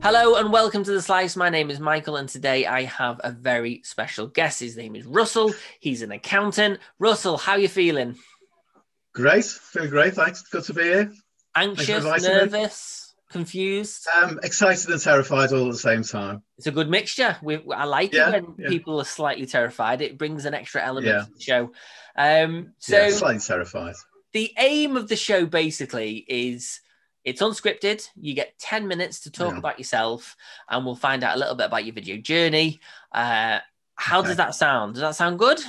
Hello and welcome to The Slice. My name is Michael and today I have a very special guest. His name is Russell. He's an accountant. Russell, how are you feeling? Great, feeling great. Thanks. Good to be here. Thanks for Anxious, inviting me. nervous, confused? Excited and terrified all at the same time. It's a good mixture. I like it Yeah, when yeah, people are slightly terrified. It brings an extra element yeah, to the show. Um, yeah. so Slightly terrified. the aim of the show basically is it's unscripted. You get 10 minutes to talk Yeah. about yourself, and we'll find out a little bit about your video journey. How does Okay. that sound? Does that sound good?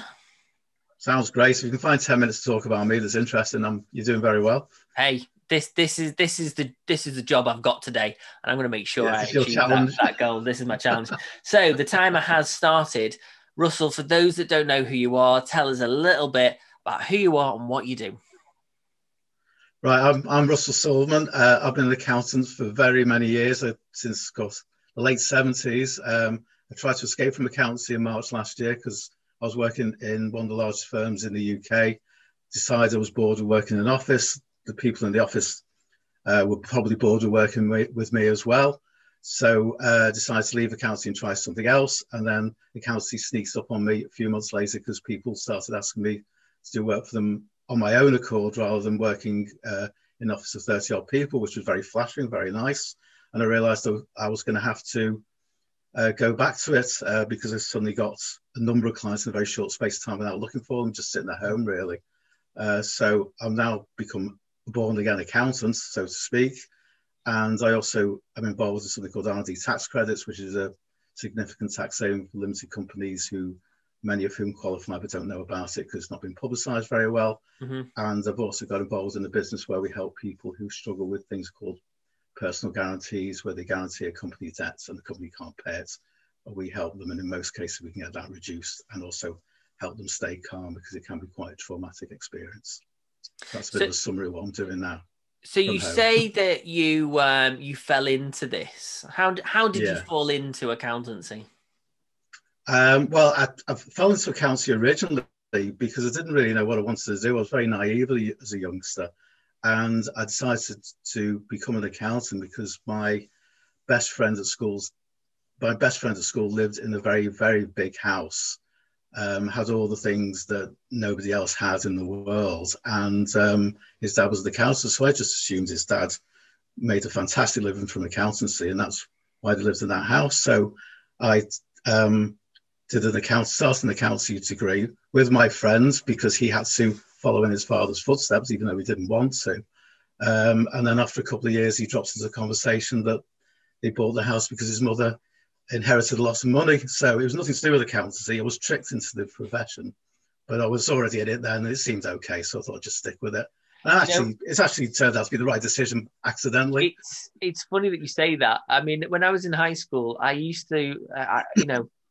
Sounds great. If you can find 10 minutes to talk about me, that's interesting. You're doing very well. Hey, this is the job I've got today, and I'm going to make sure Yeah, I it's your achieve that, challenge. that goal. This is my challenge. So the timer has started. Russell, for those that don't know who you are, tell us a little bit about who you are and what you do. Right, I'm Russell Silverman. I've been an accountant for very many years, since of course, the late 70s. I tried to escape from accountancy in March last year because I was working in one of the largest firms in the UK. Decided I was bored of working in an office. The people in the office were probably bored of working with me as well. So decided to leave accounting and try something else. And then accountancy sneaks up on me a few months later because people started asking me to do work for them on my own accord rather than working in an office of 30 odd people, which was very flattering, very nice. And I realized that I was going to have to go back to it because I suddenly got a number of clients in a very short space of time without looking for them, just sitting at home, really. So I've now become a born again accountant, so to speak. And I also am involved in something called R&D tax credits, which is a significant tax saving for limited companies who many of whom qualify but don't know about it because it's not been publicised very well. Mm-hmm. And I've also got involved in a business where we help people who struggle with things called personal guarantees, where they guarantee a company debt and the company can't pay it. We help them, and in most cases we can get that reduced and also help them stay calm because it can be quite a traumatic experience. That's a bit So, of a summary of what I'm doing now so from you home. say that you fell into this. How did you Yeah. fall into accountancy? Well, I fell into accountancy originally because I didn't really know what I wanted to do. I was very naive as a youngster. And I decided to become an accountant because my best friend at school lived in a very, very big house, had all the things that nobody else had in the world. And his dad was the accountant. So I just assumed his dad made a fantastic living from accountancy. And that's why they lived in that house. So I started an accountancy degree with my friends because he had to follow in his father's footsteps, even though he didn't want to. And then after a couple of years, he drops into a conversation that they bought the house because his mother inherited a lot of money. So it was nothing to do with accountancy. I was tricked into the profession, but I was already in it then, and it seemed okay. So I thought I'd just stick with it. And it's actually turned out to be the right decision accidentally. It's funny that you say that. I mean, when I was in high school, I used to,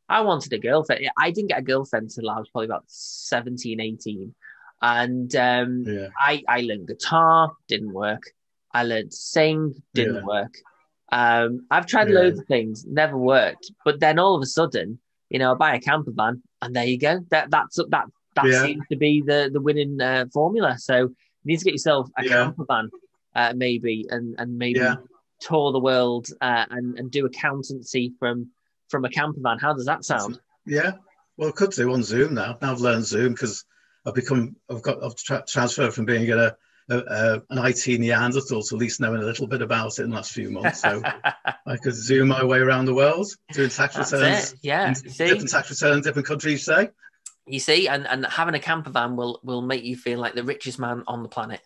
I wanted a girlfriend. I didn't get a girlfriend until I was probably about 17, 18. And Yeah, I learned guitar, didn't work. I learned to sing, didn't yeah, work. I've tried yeah, loads of things, never worked. But then all of a sudden, I buy a camper van, and there you go. That yeah, seems to be the winning formula. So you need to get yourself a yeah, camper van, maybe, and maybe yeah. tour the world and do accountancy from a camper van. How does that sound? Yeah. Well, I could do on Zoom now. Now I've learned Zoom because I've transferred from being an IT Neanderthal to at least knowing a little bit about it in the last few months. So I could Zoom my way around the world doing tax That's returns it. Yeah. in different tax returns in different countries, say. You see, and having a camper van will make you feel like the richest man on the planet.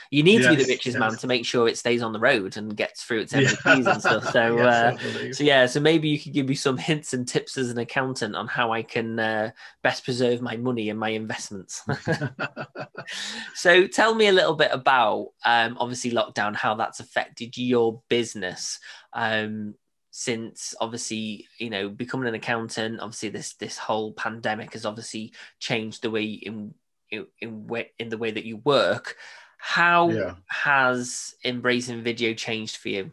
You need to be the Yes, richest man yes. to make sure it stays on the road and gets through its Yeah. MOTs and stuff. So, Yes, I believe. so maybe you could give me some hints and tips as an accountant on how I can best preserve my money and my investments. So, tell me a little bit about obviously lockdown, how that's affected your business. Since obviously becoming an accountant, obviously this whole pandemic has obviously changed the way in the way that you work. How Yeah. has embracing video changed for you?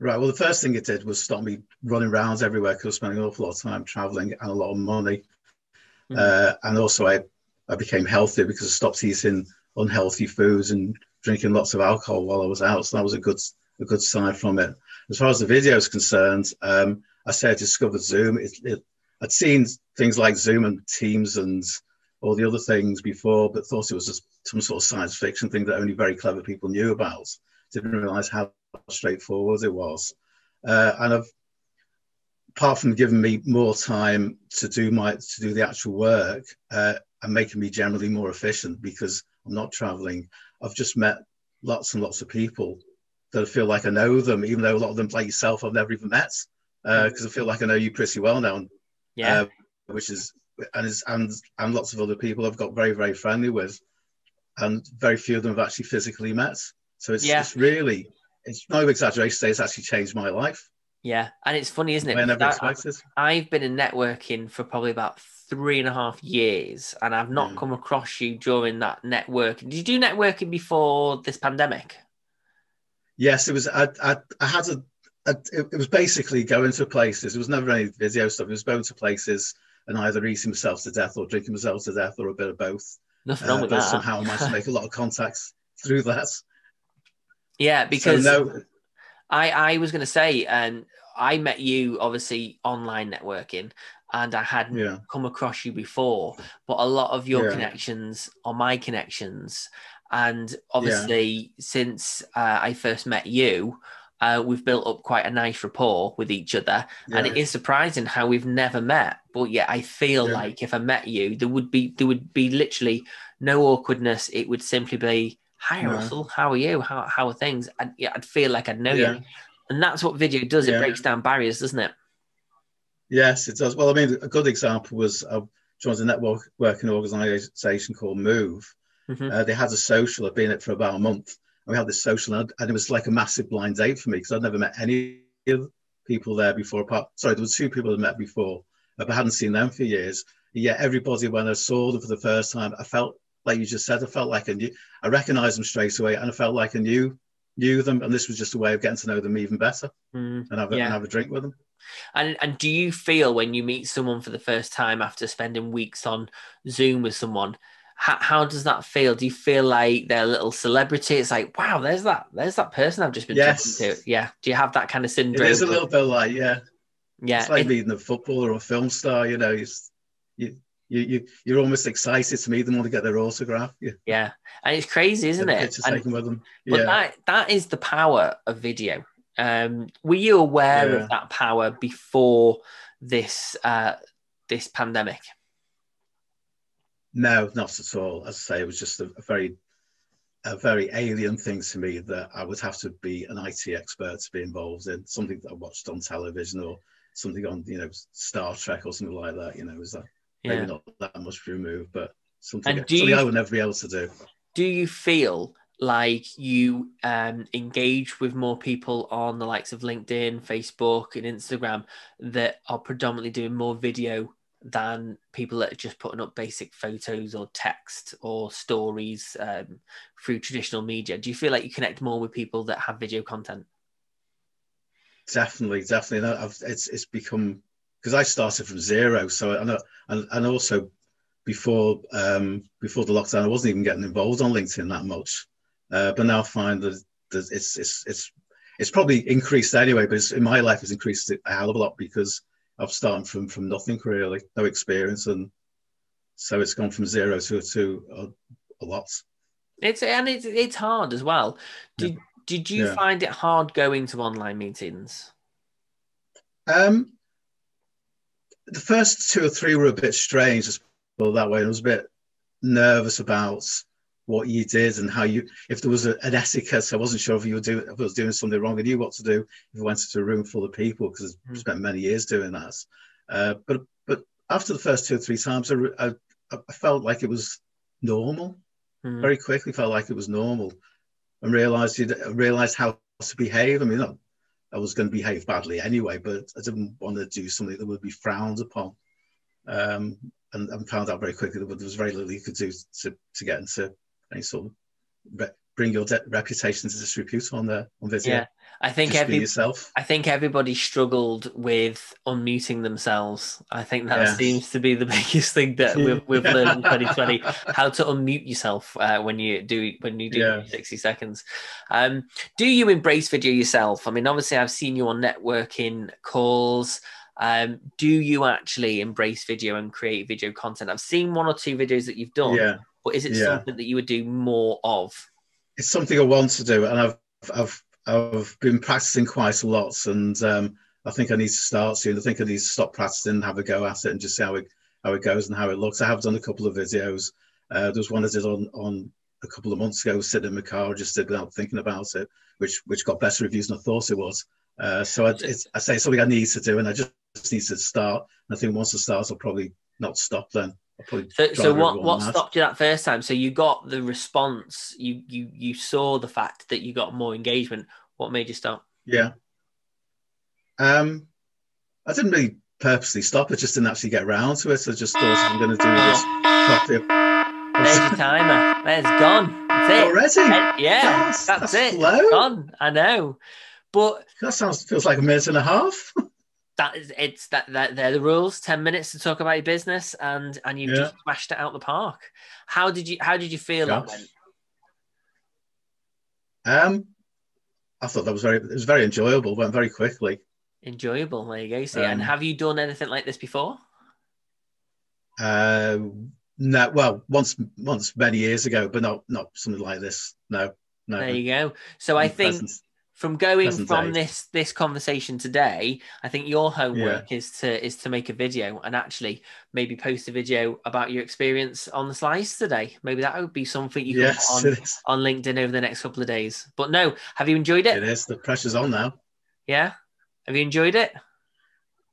Right. Well, the first thing it did was stop me running around everywhere because I was spending an awful lot of time traveling and a lot of money. Mm. And also, I became healthier because I stopped eating unhealthy foods and drinking lots of alcohol while I was out. So that was a good sign from it. as far as the video is concerned, I say I discovered Zoom. I'd seen things like Zoom and Teams and all the other things before, but thought it was just some sort of science fiction thing that only very clever people knew about. Didn't realize how straightforward it was. And apart from giving me more time to do the actual work, and making me generally more efficient because I'm not traveling, I've just met lots and lots of people that I feel like I know them, even though a lot of them, like yourself, I've never even met, because I feel like I know you pretty well now. Yeah. Which is, and lots of other people I've got very, very friendly with, and very few of them have actually physically met. So it's really, it's no exaggeration to say it's actually changed my life. Yeah, and it's funny, isn't it? I never expected. I've been in networking for probably about 3.5 years, and I've not come across you during that networking. Did you do networking before this pandemic? Yes, it was. I had it was basically going to places. It was never any video stuff. It was going to places and either eating myself to death or drinking myself to death or a bit of both. Nothing wrong with but that. somehow I managed to make a lot of contacts through that. Yeah, because so, I was going to say, I met you obviously online networking, and I hadn't come across you before, but a lot of your connections are my connections. And obviously, since I first met you, we've built up quite a nice rapport with each other. And it is surprising how we've never met. But yeah, I feel like if I met you, there would be literally no awkwardness. It would simply be, "Hi, Russell, how are you? How are things?" I'd feel like I'd know you. And that's what video does. It breaks down barriers, doesn't it? Yes, it does. Well, I mean, a good example was I joined a networking organisation called Move. Mm-hmm. They had a social. I'd been in it for about a month. And we had this social, and it was like a massive blind date for me because I'd never met any of the people there before. There were 2 people I met before, but I hadn't seen them for years. Yet everybody, when I saw them for the first time, I felt, like you just said, I felt like I recognised them straight away, and I felt like I knew them, and this was just a way of getting to know them even better and have a drink with them. And do you feel when you meet someone for the first time after spending weeks on Zoom with someone, how does that feel? Do you feel like they're a little celebrity? It's like, wow, there's that person I've just been talking to. Yeah. Do you have that kind of syndrome? It is a little bit like, yeah. It's like meeting a footballer or a film star. You know, you're almost excited to meet them, want to get their autograph. Yeah, and it's crazy, isn't it? Pictures taken with them. But that is the power of video. Were you aware of that power before this this pandemic? No, not at all. As I say, it was just a very alien thing to me that I would have to be an IT expert to be involved in something that I watched on television or something on, Star Trek or something like that. Is that maybe not that much removed, but something I would never be able to do. Do you feel like you engage with more people on the likes of LinkedIn, Facebook, and Instagram that are predominantly doing more video than people that are just putting up basic photos or text or stories through traditional media? Do you feel like you connect more with people that have video content? Definitely. No, it's become, because I started from zero. So I know, and also before the lockdown, I wasn't even getting involved on LinkedIn that much. But now I find that it's probably increased anyway, but in my life it's increased a hell of a lot because I've started from nothing really, no experience, and so it's gone from zero to a lot. It's hard as well. Did you find it hard going to online meetings? The first 2 or 3 were a bit strange, just that way. I was a bit nervous about what you did and how if there was an etiquette. I wasn't sure if I was doing something wrong. I knew what to do if I went into a room full of people because I spent many years doing that. But after the first 2 or 3 times, I felt like it was normal. Very quickly felt like it was normal, and realized how to behave. I mean, I was going to behave badly anyway, but I didn't want to do something that would be frowned upon. And found out very quickly that there was very little you could do to get into any sort of bring your reputation to disrepute on video. Yeah, I think Just be yourself. I think everybody struggled with unmuting themselves. I think that seems to be the biggest thing that we've learned in 2020: how to unmute yourself when you do 60 seconds. Do you embrace video yourself? I mean, obviously, I've seen you on networking calls. Do you actually embrace video and create video content? I've seen 1 or 2 videos that you've done, but is it something that you would do more of? It's something I want to do, and I've been practicing quite a lot, and I think I need to start soon. I think I need to stop practicing and have a go at it and just see how it goes and how it looks. I have done a couple of videos. There was one I did on a couple of months ago, sitting in my car, just did without thinking about it, which got better reviews than I thought it was. So I say something I need to do, and I just need to start. And I think once I start, I'll probably not stop then. So what stopped you that first time? So you got the response, you saw the fact that you got more engagement. What made you stop? Yeah. I didn't really purposely stop. I just didn't actually get around to it. I just thought I'm going to do this properly. There's your timer. There's gone. That's it. Already? Yeah, that's it. It's gone. I know. But that feels like a minute and a half. They're the rules. 10 minutes to talk about your business, and you've just smashed it out the park. How did you feel that went? I thought it was very enjoyable. It went very quickly. Enjoyable. There you go. See, and have you done anything like this before? No. Well, once many years ago, but not something like this. No. There you go. So I think. From going from this conversation today, I think your homework is to make a video and actually maybe post a video about your experience on the slice today. Maybe that would be something you can put on LinkedIn over the next couple of days. But no, have you enjoyed it? It is. The pressure's on now. Yeah. Have you enjoyed it?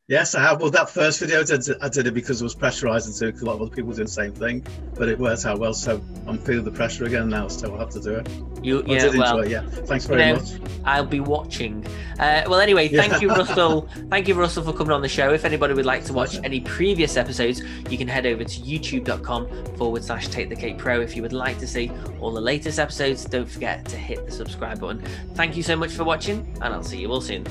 Yes, I have. Well, that first video, I did it because it was pressurizing to a lot of other people doing the same thing, but it worked out well. So I'm feeling the pressure again now, so I'll have to do it. I did enjoy it, Thanks very much. I'll be watching. Well, anyway, thank you, Russell. Thank you, Russell, for coming on the show. If anybody would like to watch any previous episodes, you can head over to youtube.com/Take the Cake Pro. If you would like to see all the latest episodes, don't forget to hit the subscribe button. Thank you so much for watching, and I'll see you all soon.